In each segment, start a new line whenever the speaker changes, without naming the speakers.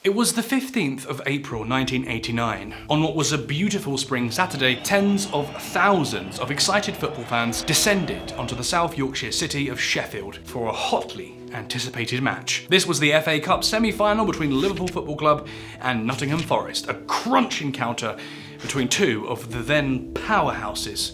It was the 15th of April 1989. On what was a beautiful spring Saturday, tens of thousands of excited football fans descended onto the South Yorkshire city of Sheffield for a hotly anticipated match. This was the FA Cup semi-final between Liverpool Football Club and Nottingham Forest, a crunch encounter between two of the then powerhouses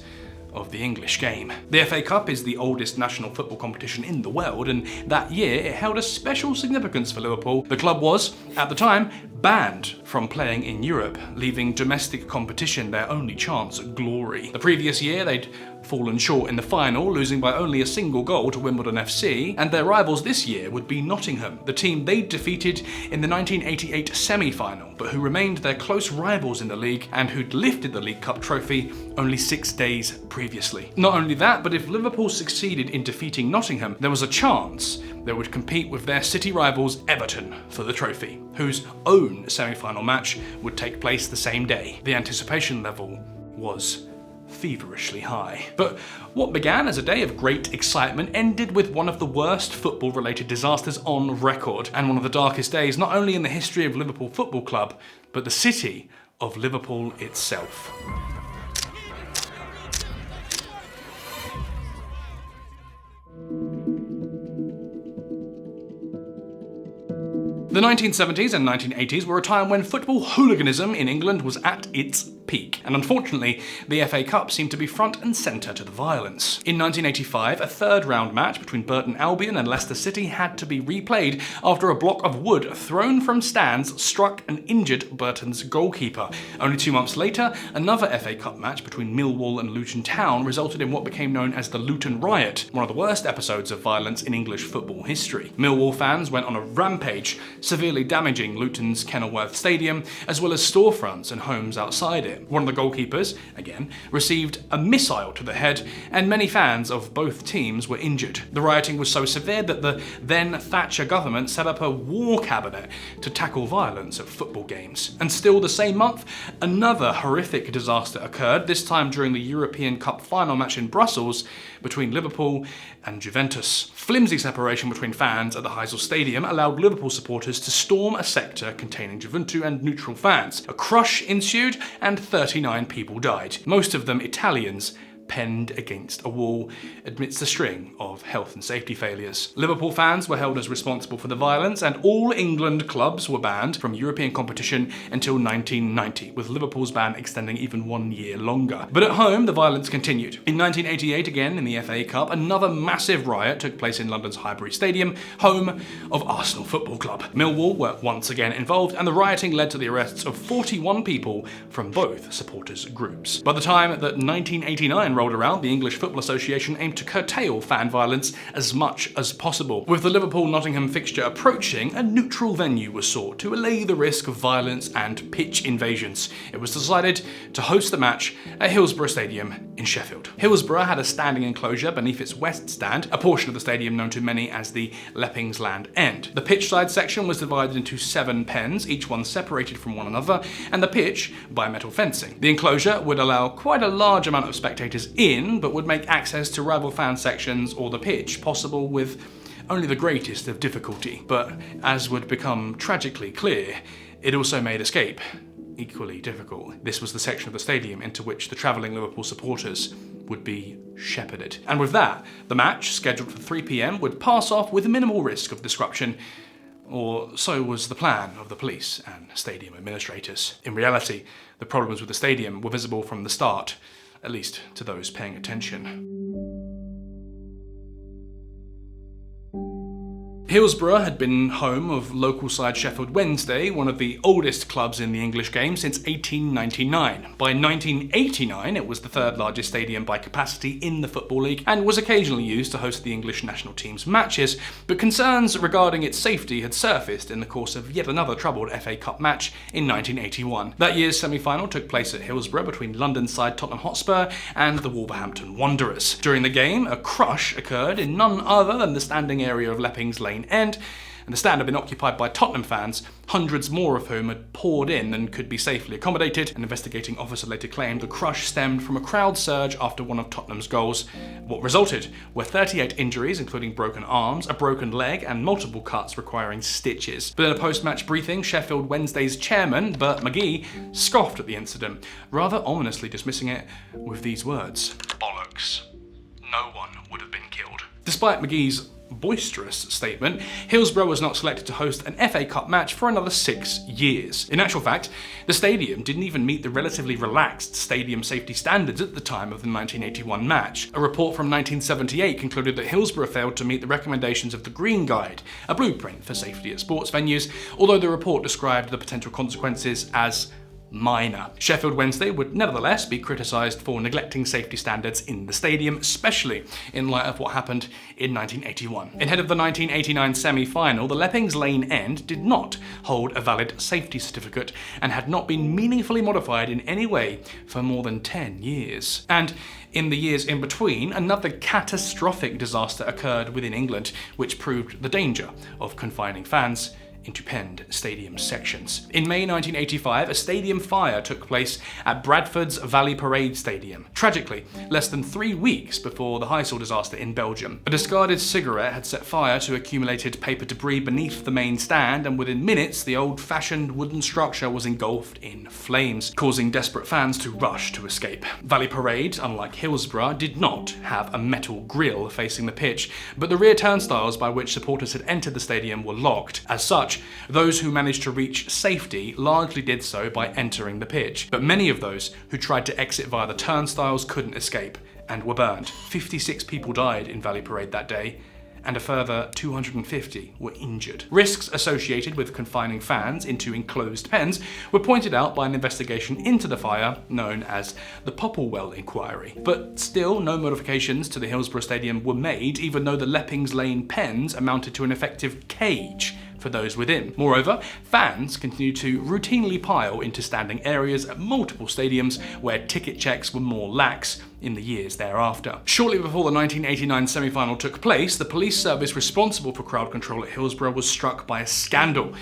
of the English game. The FA Cup is the oldest national football competition in the world, and that year it held a special significance for Liverpool. The club was, at the time, banned from playing in Europe, leaving domestic competition their only chance at glory. The previous year they'd fallen short in the final, losing by only a single goal to Wimbledon FC, and their rivals this year would be Nottingham, the team they'd defeated in the 1988 semi-final, but who remained their close rivals in the league and who'd lifted the League Cup trophy only 6 days previously. Not only that, but if Liverpool succeeded in defeating Nottingham, there was a chance they would compete with their city rivals Everton for the trophy, whose own semi-final match would take place the same day. The anticipation level was feverishly high. But what began as a day of great excitement ended with one of the worst football-related disasters on record, and one of the darkest days not only in the history of Liverpool Football Club, but the city of Liverpool itself. The 1970s and 1980s were a time when football hooliganism in England was at its peak, and unfortunately, the FA Cup seemed to be front and centre to the violence. In 1985, a third-round match between Burton Albion and Leicester City had to be replayed after a block of wood thrown from stands struck and injured Burton's goalkeeper. Only 2 months later, another FA Cup match between Millwall and Luton Town resulted in what became known as the Luton Riot, one of the worst episodes of violence in English football history. Millwall fans went on a rampage, severely damaging Luton's Kenilworth Stadium, as well as storefronts and homes outside it. One of the goalkeepers, again, received a missile to the head, and many fans of both teams were injured. The rioting was so severe that the then Thatcher government set up a war cabinet to tackle violence at football games. And still the same month, another horrific disaster occurred, this time during the European Cup final match in Brussels between Liverpool and Juventus. Flimsy separation between fans at the Hillsborough Stadium allowed Liverpool supporters to storm a sector containing Juventus and neutral fans. A crush ensued and 39 people died, most of them Italians, penned against a wall amidst a string of health and safety failures. Liverpool fans were held as responsible for the violence, and all England clubs were banned from European competition until 1990, with Liverpool's ban extending even 1 year longer. But at home, the violence continued. In 1988, again in the FA Cup, another massive riot took place in London's Highbury Stadium, home of Arsenal Football Club. Millwall were once again involved, and the rioting led to the arrests of 41 people from both supporters groups. By the time that 1989 rolled around, the English Football Association aimed to curtail fan violence as much as possible. With the Liverpool-Nottingham fixture approaching, a neutral venue was sought to allay the risk of violence and pitch invasions. It was decided to host the match at Hillsborough Stadium in Sheffield. Hillsborough had a standing enclosure beneath its west stand, a portion of the stadium known to many as the Leppings Land End. The pitchside section was divided into 7 pens, each one separated from one another, and the pitch by metal fencing. The enclosure would allow quite a large amount of spectators in, but would make access to rival fan sections or the pitch possible with only the greatest of difficulty. But as would become tragically clear, it also made escape equally difficult. This was the section of the stadium into which the travelling Liverpool supporters would be shepherded. And with that, the match, scheduled for 3 p.m, would pass off with minimal risk of disruption, or so was the plan of the police and stadium administrators. In reality, the problems with the stadium were visible from the start, at least to those paying attention. Hillsborough had been home of local side Sheffield Wednesday, one of the oldest clubs in the English game, since 1899. By 1989, it was the third largest stadium by capacity in the Football League and was occasionally used to host the English national team's matches, but concerns regarding its safety had surfaced in the course of yet another troubled FA Cup match in 1981. That year's semi-final took place at Hillsborough between London side Tottenham Hotspur and the Wolverhampton Wanderers. During the game, a crush occurred in none other than the standing area of Leppings Lane End, and the stand had been occupied by Tottenham fans, hundreds more of whom had poured in than could be safely accommodated. An investigating officer later claimed the crush stemmed from a crowd surge after one of Tottenham's goals. What resulted were 38 injuries, including broken arms, a broken leg, and multiple cuts requiring stitches. But in a post-match briefing, Sheffield Wednesday's chairman, Bert McGee, scoffed at the incident, rather ominously dismissing it with these words: "Bollocks. No one would have been killed." Despite McGee's boisterous statement, Hillsborough was not selected to host an FA Cup match for another 6 years. In actual fact, the stadium didn't even meet the relatively relaxed stadium safety standards at the time of the 1981 match. A report from 1978 concluded that Hillsborough failed to meet the recommendations of the Green Guide, a blueprint for safety at sports venues, although the report described the potential consequences as minor. Sheffield Wednesday would nevertheless be criticised for neglecting safety standards in the stadium, especially in light of what happened in 1981. Ahead of the 1989 semi-final, the Leppings Lane End did not hold a valid safety certificate and had not been meaningfully modified in any way for more than 10 years. And in the years in between, another catastrophic disaster occurred within England, which proved the danger of confining fans into penned stadium sections. In May 1985, a stadium fire took place at Bradford's Valley Parade Stadium. Tragically, less than 3 weeks before the Heysel disaster in Belgium. A discarded cigarette had set fire to accumulated paper debris beneath the main stand, and within minutes, the old-fashioned wooden structure was engulfed in flames, causing desperate fans to rush to escape. Valley Parade, unlike Hillsborough, did not have a metal grille facing the pitch, but the rear turnstiles by which supporters had entered the stadium were locked. As such, those who managed to reach safety largely did so by entering the pitch, but many of those who tried to exit via the turnstiles couldn't escape and were burned. 56 people died in Valley Parade that day, and a further 250 were injured. Risks associated with confining fans into enclosed pens were pointed out by an investigation into the fire known as the Popplewell Inquiry. But still, no modifications to the Hillsborough Stadium were made, even though the Leppings Lane pens amounted to an effective cage for those within. Moreover, fans continued to routinely pile into standing areas at multiple stadiums where ticket checks were more lax in the years thereafter. Shortly before the 1989 semi-final took place, the police service responsible for crowd control at Hillsborough was struck by a scandal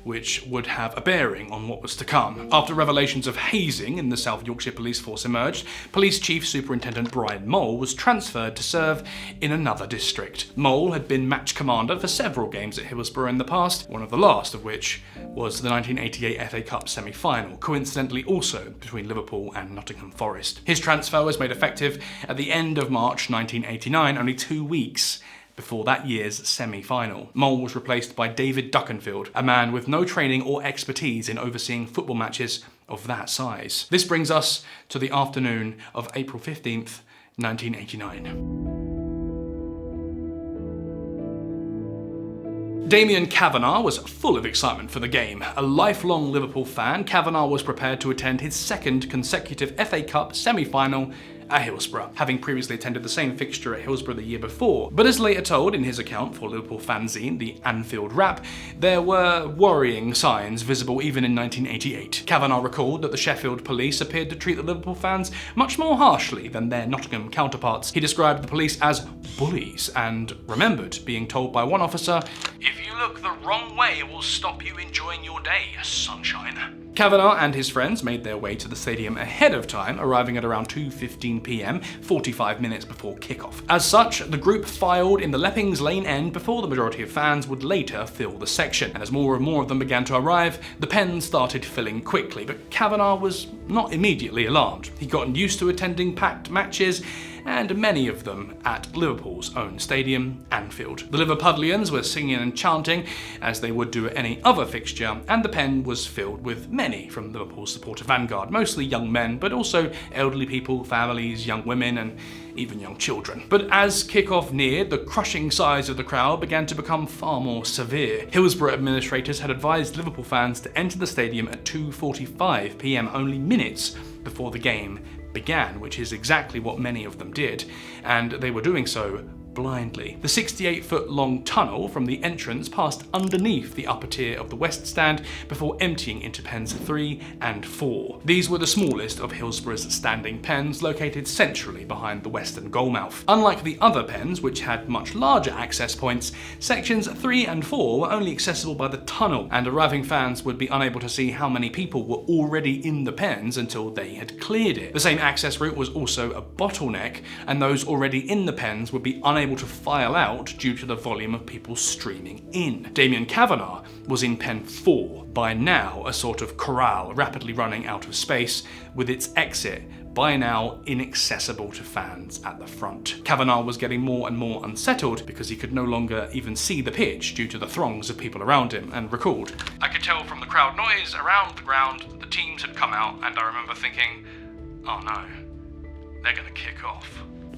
which would have a bearing on what was to come. After revelations of hazing in the South Yorkshire Police Force emerged, Police Chief Superintendent Brian Mole was transferred to serve in another district. Mole had been match commander for several games at Hillsborough in the past, one of the last of which was the 1988 FA Cup semi-final, coincidentally also between Liverpool and Nottingham Forest. His transfer was made effective at the end of March 1989, only 2 weeks before that year's semi-final. Mole was replaced by David Duckenfield, a man with no training or expertise in overseeing football matches of that size. This brings us to the afternoon of April 15th, 1989. Damien Kavanagh was full of excitement for the game. A lifelong Liverpool fan, Kavanagh was prepared to attend his second consecutive FA Cup semi-final at Hillsborough, having previously attended the same fixture at Hillsborough the year before. But as later told in his account for Liverpool fanzine, the Anfield Rap, there were worrying signs visible even in 1988. Kavanagh recalled that the Sheffield police appeared to treat the Liverpool fans much more harshly than their Nottingham counterparts. He described the police as bullies and remembered being told by one officer, "If you look the wrong way, it will stop you enjoying your day, sunshine." Kavanagh and his friends made their way to the stadium ahead of time, arriving at around 2:15 p.m, 45 minutes before kickoff. As such, the group filed in the Leppings Lane End before the majority of fans would later fill the section. And as more and more of them began to arrive, the pens started filling quickly, but Kavanagh was not immediately alarmed. He'd gotten used to attending packed matches, and many of them at Liverpool's own stadium, Anfield. The Liverpudlians were singing and chanting, as they would do at any other fixture, and the pen was filled with many from Liverpool's supporter vanguard, mostly young men, but also elderly people, families, young women, and even young children. But as kickoff neared, the crushing size of the crowd began to become far more severe. Hillsborough administrators had advised Liverpool fans to enter the stadium at 2:45 p.m, only minutes before the game began, which is exactly what many of them did, and they were doing so blindly. The 68-foot-long tunnel from the entrance passed underneath the upper tier of the West Stand before emptying into pens 3 and 4. These were the smallest of Hillsborough's standing pens, located centrally behind the western goalmouth. Unlike the other pens, which had much larger access points, sections 3 and 4 were only accessible by the tunnel, and arriving fans would be unable to see how many people were already in the pens until they had cleared it. The same access route was also a bottleneck, and those already in the pens would be unable to file out due to the volume of people streaming in. Damien Kavanagh was in pen 4, by now a sort of corral rapidly running out of space, with its exit by now inaccessible to fans at the front. Kavanagh was getting more and more unsettled because he could no longer even see the pitch due to the throngs of people around him, and recalled, "I could tell from the crowd noise around the ground that the teams had come out, and I remember thinking, oh no, they're gonna kick off."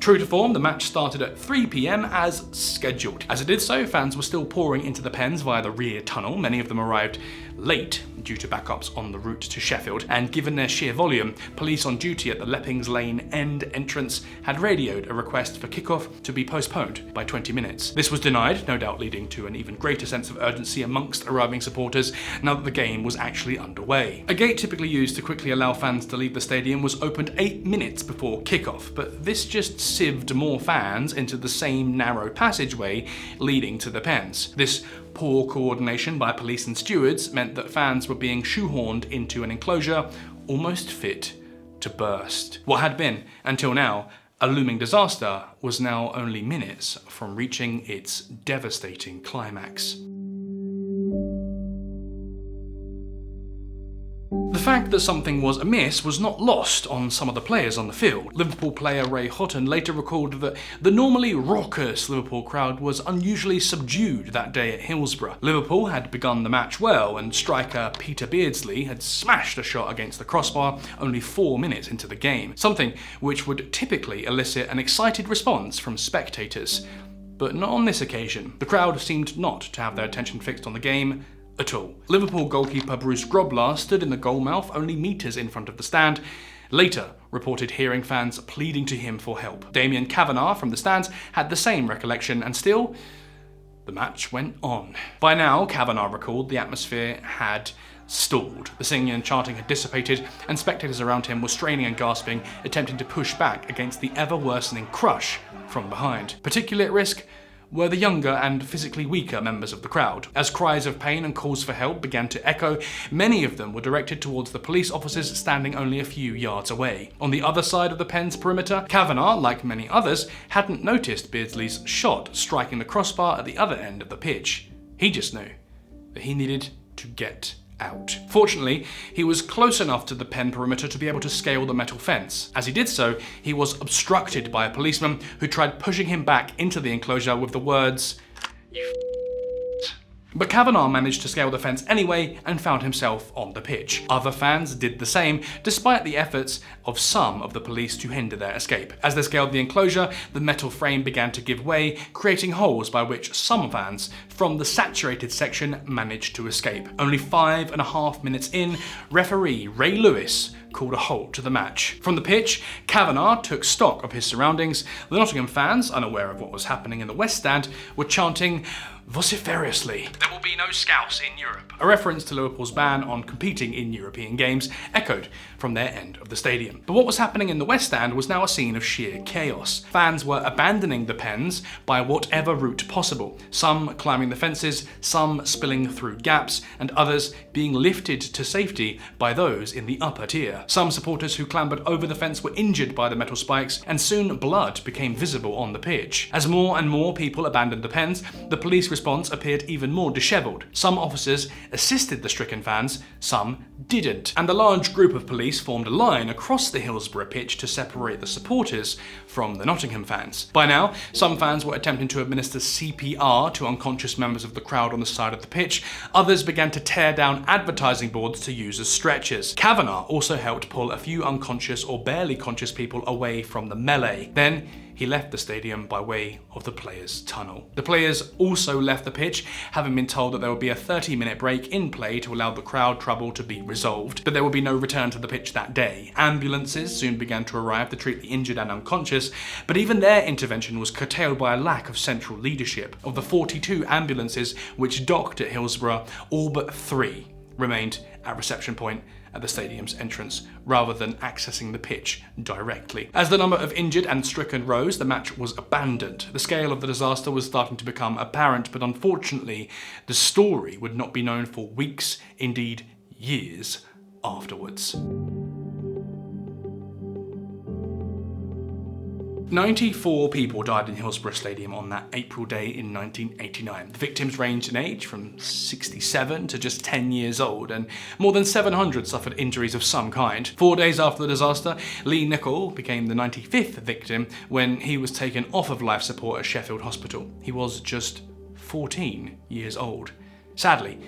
True to form, the match started at 3 p.m. as scheduled. As it did so, fans were still pouring into the pens via the rear tunnel. Many of them arrived late due to backups on the route to Sheffield, and given their sheer volume, police on duty at the Leppings Lane end entrance had radioed a request for kickoff to be postponed by 20 minutes. This was denied, no doubt leading to an even greater sense of urgency amongst arriving supporters now that the game was actually underway. A gate typically used to quickly allow fans to leave the stadium was opened 8 minutes before kickoff, but this just sieved more fans into the same narrow passageway leading to the pens. This poor coordination by police and stewards meant that fans were being shoehorned into an enclosure almost fit to burst. What had been, until now, a looming disaster was now only minutes from reaching its devastating climax. The fact that something was amiss was not lost on some of the players on the field. Liverpool player Ray Houghton later recalled that the normally raucous Liverpool crowd was unusually subdued that day at Hillsborough. Liverpool had begun the match well, and striker Peter Beardsley had smashed a shot against the crossbar only 4 minutes into the game, something which would typically elicit an excited response from spectators. But not on this occasion. The crowd seemed not to have their attention fixed on the game at all. Liverpool goalkeeper Bruce Grobler stood in the goalmouth only metres in front of the stand, later reported hearing fans pleading to him for help. Damien Kavanagh from the stands had the same recollection, and still, the match went on. By now, Kavanagh recalled, the atmosphere had stalled. The singing and chanting had dissipated, and spectators around him were straining and gasping, attempting to push back against the ever-worsening crush from behind. Particularly at risk were the younger and physically weaker members of the crowd. As cries of pain and calls for help began to echo, many of them were directed towards the police officers standing only a few yards away. On the other side of the pen's perimeter, Kavanagh, like many others, hadn't noticed Beardsley's shot striking the crossbar at the other end of the pitch. He just knew that he needed to get out. Fortunately, he was close enough to the pen perimeter to be able to scale the metal fence. As he did so, he was obstructed by a policeman who tried pushing him back into the enclosure with the words, "You But Kavanagh managed to scale the fence anyway and found himself on the pitch. Other fans did the same, despite the efforts of some of the police to hinder their escape. As they scaled the enclosure, the metal frame began to give way, creating holes by which some fans from the saturated section managed to escape. Only 5.5 minutes in, referee Ray Lewis called a halt to the match. From the pitch, Kavanagh took stock of his surroundings. The Nottingham fans, unaware of what was happening in the West Stand, were chanting vociferously, "There will be no Scouse in Europe." A reference to Liverpool's ban on competing in European games echoed from their end of the stadium. But what was happening in the West Stand was now a scene of sheer chaos. Fans were abandoning the pens by whatever route possible, some climbing the fences, some spilling through gaps, and others being lifted to safety by those in the upper tier. Some supporters who clambered over the fence were injured by the metal spikes, and soon blood became visible on the pitch. As more and more people abandoned the pens, the police response appeared even more dishevelled. Some officers assisted the stricken fans, some didn't, and a large group of police formed a line across the Hillsborough pitch to separate the supporters from the Nottingham fans. By now, some fans were attempting to administer CPR to unconscious members of the crowd on the side of the pitch. Others began to tear down advertising boards to use as stretchers. Kavanagh also helped pull a few unconscious or barely conscious people away from the melee. Then he left the stadium by way of the players' tunnel. The players also left the pitch, having been told that there would be a 30-minute break in play to allow the crowd trouble to be resolved, but there would be no return to the pitch that day. Ambulances soon began to arrive to treat the injured and unconscious, but even their intervention was curtailed by a lack of central leadership. Of the 42 ambulances which docked at Hillsborough, all but 3 remained at reception point at the stadium's entrance, rather than accessing the pitch directly. As the number of injured and stricken rose, the match was abandoned. The scale of the disaster was starting to become apparent, but unfortunately, the story would not be known for weeks, indeed years, afterwards. 94 people died in Hillsborough Stadium on that April day in 1989. The victims ranged in age from 67 to just 10 years old, and more than 700 suffered injuries of some kind. 4 days after the disaster, Lee Nichol became the 95th victim when he was taken off of life support at Sheffield Hospital. He was just 14 years old. Sadly,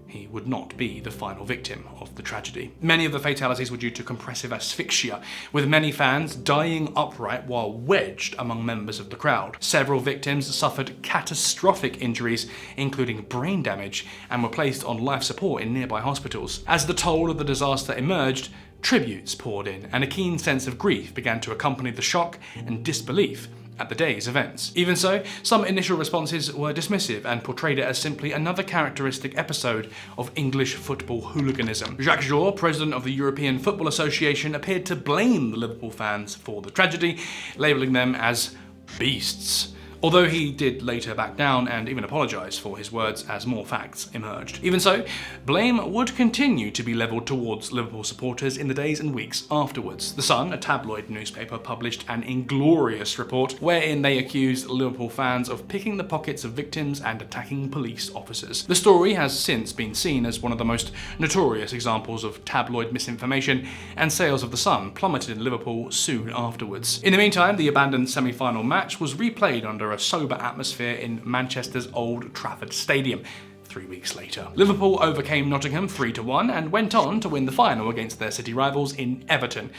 he would not be the final victim of the tragedy. Many of the fatalities were due to compressive asphyxia, with many fans dying upright while wedged among members of the crowd. Several victims suffered catastrophic injuries, including brain damage, and were placed on life support in nearby hospitals. As the toll of the disaster emerged, tributes poured in, and a keen sense of grief began to accompany the shock and disbelief at the day's events. Even so, some initial responses were dismissive and portrayed it as simply another characteristic episode of English football hooliganism. Jacques Jour, president of the European Football Association, appeared to blame the Liverpool fans for the tragedy, labelling them as beasts. Although he did later back down and even apologise for his words as more facts emerged. Even so, blame would continue to be levelled towards Liverpool supporters in the days and weeks afterwards. The Sun, a tabloid newspaper, published an inglorious report wherein they accused Liverpool fans of picking the pockets of victims and attacking police officers. The story has since been seen as one of the most notorious examples of tabloid misinformation, and sales of The Sun plummeted in Liverpool soon afterwards. In the meantime, the abandoned semi-final match was replayed under a sober atmosphere in Manchester's Old Trafford Stadium 3 weeks later. Liverpool overcame Nottingham 3-1 and went on to win the final against their city rivals in Everton.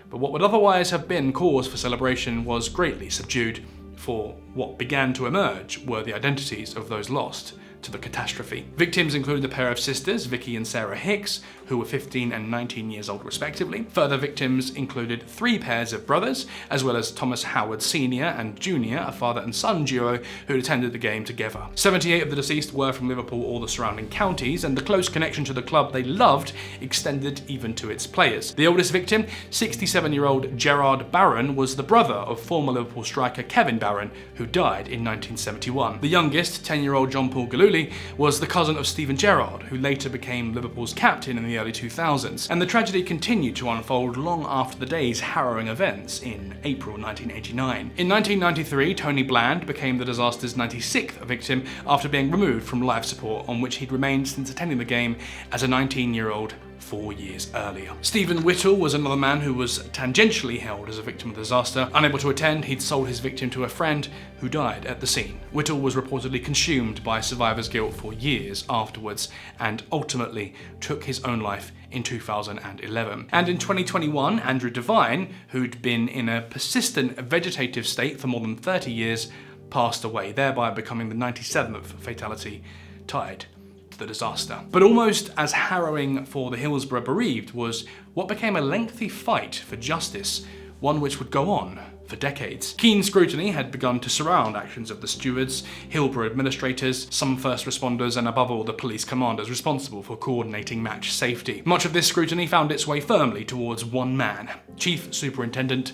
But what would otherwise have been cause for celebration was greatly subdued, for what began to emerge were the identities of those lost to the catastrophe. Victims included a pair of sisters, Vicky and Sarah Hicks, who were 15 and 19 years old respectively. Further victims included 3 pairs of brothers, as well as Thomas Howard Sr. and Jr., a father and son duo who attended the game together. 78 of the deceased were from Liverpool or the surrounding counties, and the close connection to the club they loved extended even to its players. The oldest victim, 67-year-old Gerard Barron, was the brother of former Liverpool striker Kevin Barron, who died in 1971. The youngest, 10-year-old John Paul Galuli, was the cousin of Steven Gerrard, who later became Liverpool's captain in the early 2000s, and the tragedy continued to unfold long after the day's harrowing events in April 1989. In 1993, Tony Bland became the disaster's 96th victim after being removed from life support, on which he'd remained since attending the game as a 19-year-old 4 years earlier. Stephen Whittle was another man who was tangentially held as a victim of the disaster. Unable to attend, he'd sold his victim to a friend who died at the scene. Whittle was reportedly consumed by survivor's guilt for years afterwards, and ultimately took his own life in 2011. And in 2021, Andrew Devine, who'd been in a persistent vegetative state for more than 30 years, passed away, thereby becoming the 97th fatality tied to the disaster. But almost as harrowing for the Hillsborough bereaved was what became a lengthy fight for justice, one which would go on for decades. Keen scrutiny had begun to surround actions of the stewards, Hillsborough administrators, some first responders, and above all the police commanders responsible for coordinating match safety. Much of this scrutiny found its way firmly towards one man, Chief Superintendent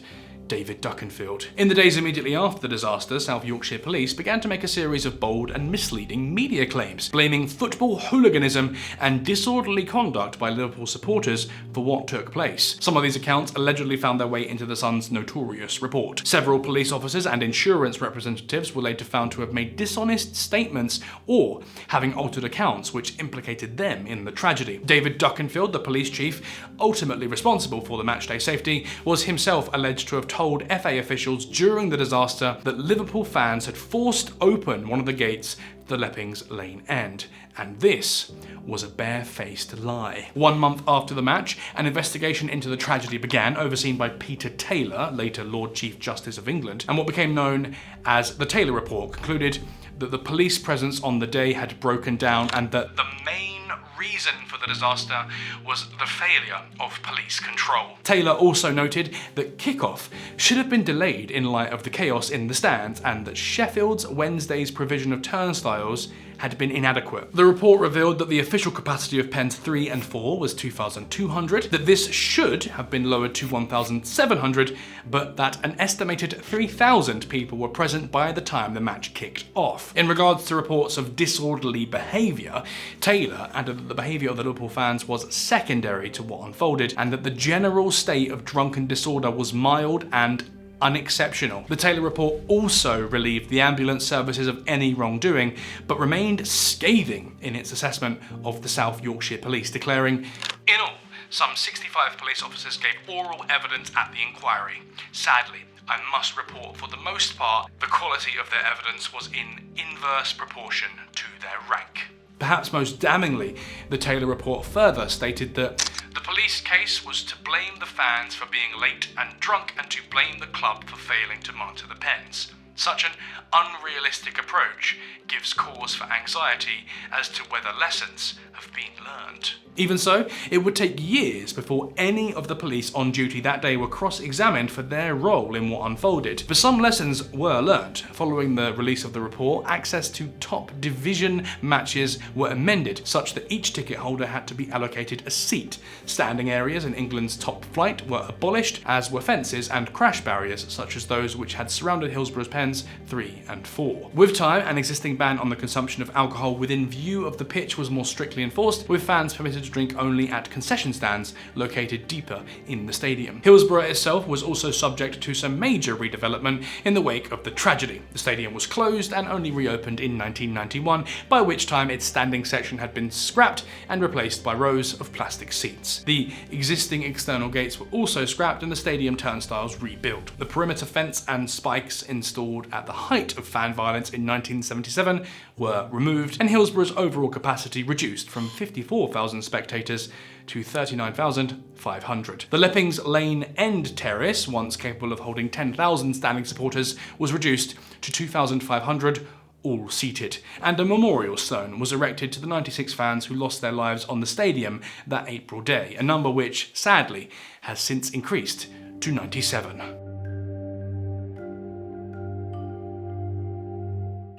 David Duckenfield. In the days immediately after the disaster, South Yorkshire Police began to make a series of bold and misleading media claims, blaming football hooliganism and disorderly conduct by Liverpool supporters for what took place. Some of these accounts allegedly found their way into the Sun's notorious report. Several police officers and insurance representatives were later found to have made dishonest statements or having altered accounts which implicated them in the tragedy. David Duckenfield, the police chief ultimately responsible for the matchday safety, was himself alleged to have told told FA officials during the disaster that Liverpool fans had forced open one of the gates to the Leppings Lane end, and this was a barefaced lie. 1 month after the match, an investigation into the tragedy began, overseen by Peter Taylor, later Lord Chief Justice of England, and what became known as the Taylor Report concluded that the police presence on the day had broken down and that the main reason for the disaster was the failure of police control. Taylor also noted that kickoff should have been delayed in light of the chaos in the stands and that Sheffield's Wednesday's provision of turnstiles had been inadequate. The report revealed that the official capacity of pens 3 and 4 was 2,200, that this should have been lowered to 1,700, but that an estimated 3,000 people were present by the time the match kicked off. In regards to reports of disorderly behaviour, Taylor added that the behaviour of the Liverpool fans was secondary to what unfolded and that the general state of drunken disorder was mild and unexceptional. The Taylor Report also relieved the ambulance services of any wrongdoing, but remained scathing in its assessment of the South Yorkshire Police, declaring, "In all, some 65 police officers gave oral evidence at the inquiry. Sadly, I must report for the most part, the quality of their evidence was in inverse proportion to their rank." Perhaps most damningly, the Taylor Report further stated that the police case was to blame the fans for being late and drunk and to blame the club for failing to monitor the pens. Such an unrealistic approach gives cause for anxiety as to whether lessons have been learned. Even so, it would take years before any of the police on duty that day were cross-examined for their role in what unfolded. But some lessons were learned. Following the release of the report, access to top division matches were amended such that each ticket holder had to be allocated a seat. Standing areas in England's top flight were abolished, as were fences and crash barriers such as those which had surrounded Hillsborough's pens 3 and 4. With time, an existing ban on the consumption of alcohol within view of the pitch was more strictly enforced, with fans permitted to drink only at concession stands located deeper in the stadium. Hillsborough itself was also subject to some major redevelopment in the wake of the tragedy. The stadium was closed and only reopened in 1991, by which time its standing section had been scrapped and replaced by rows of plastic seats. The existing external gates were also scrapped and the stadium turnstiles rebuilt. The perimeter fence and spikes installed at the height of fan violence in 1977 were removed, and Hillsborough's overall capacity reduced from 54,000 spectators to 39,500. The Leppings Lane End terrace, once capable of holding 10,000 standing supporters, was reduced to 2,500, all seated, and a memorial stone was erected to the 96 fans who lost their lives on the stadium that April day, a number which, sadly, has since increased to 97.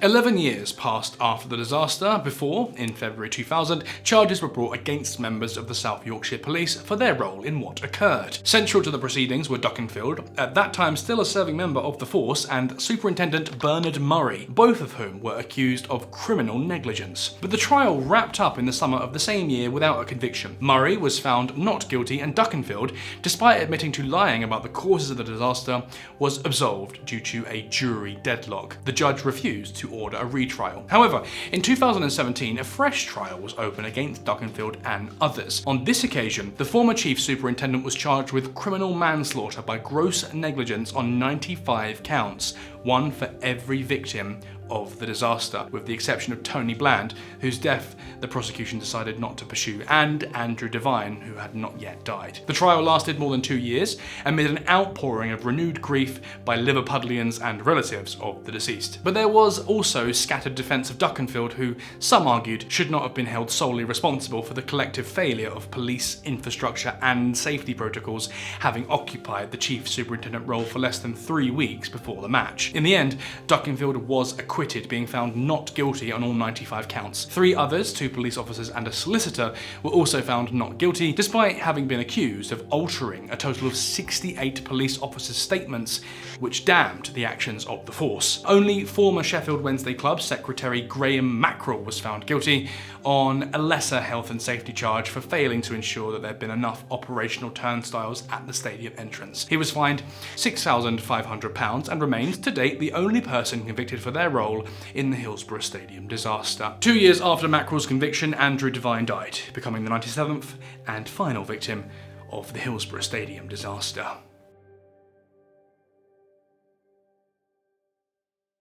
11 years passed after the disaster before, in February 2000, charges were brought against members of the South Yorkshire Police for their role in what occurred. Central to the proceedings were Duckenfield, at that time still a serving member of the force, and Superintendent Bernard Murray, both of whom were accused of criminal negligence. But the trial wrapped up in the summer of the same year without a conviction. Murray was found not guilty, and Duckenfield, despite admitting to lying about the causes of the disaster, was absolved due to a jury deadlock. The judge refused to order a retrial. However, in 2017, a fresh trial was opened against Duckenfield and others. On this occasion, the former chief superintendent was charged with criminal manslaughter by gross negligence on 95 counts, one for every victim of the disaster, with the exception of Tony Bland, whose death the prosecution decided not to pursue, and Andrew Devine, who had not yet died. The trial lasted more than 2 years, amid an outpouring of renewed grief by Liverpudlians and relatives of the deceased. But there was also scattered defence of Duckenfield, who some argued should not have been held solely responsible for the collective failure of police infrastructure and safety protocols, having occupied the chief superintendent role for less than 3 weeks before the match. In the end, Duckenfield was acquitted, being found not guilty on all 95 counts. 3 others, 2 police officers and a solicitor, were also found not guilty, despite having been accused of altering a total of 68 police officers' statements, which damned the actions of the force. Only former Sheffield Wednesday Club secretary Graham Mackerel was found guilty on a lesser health and safety charge for failing to ensure that there had been enough operational turnstiles at the stadium entrance. He was fined £6,500 and remains, to date, the only person convicted for their role in the Hillsborough Stadium disaster. 2 years after Mackerel's conviction, Andrew Devine died, becoming the 97th and final victim of the Hillsborough Stadium disaster.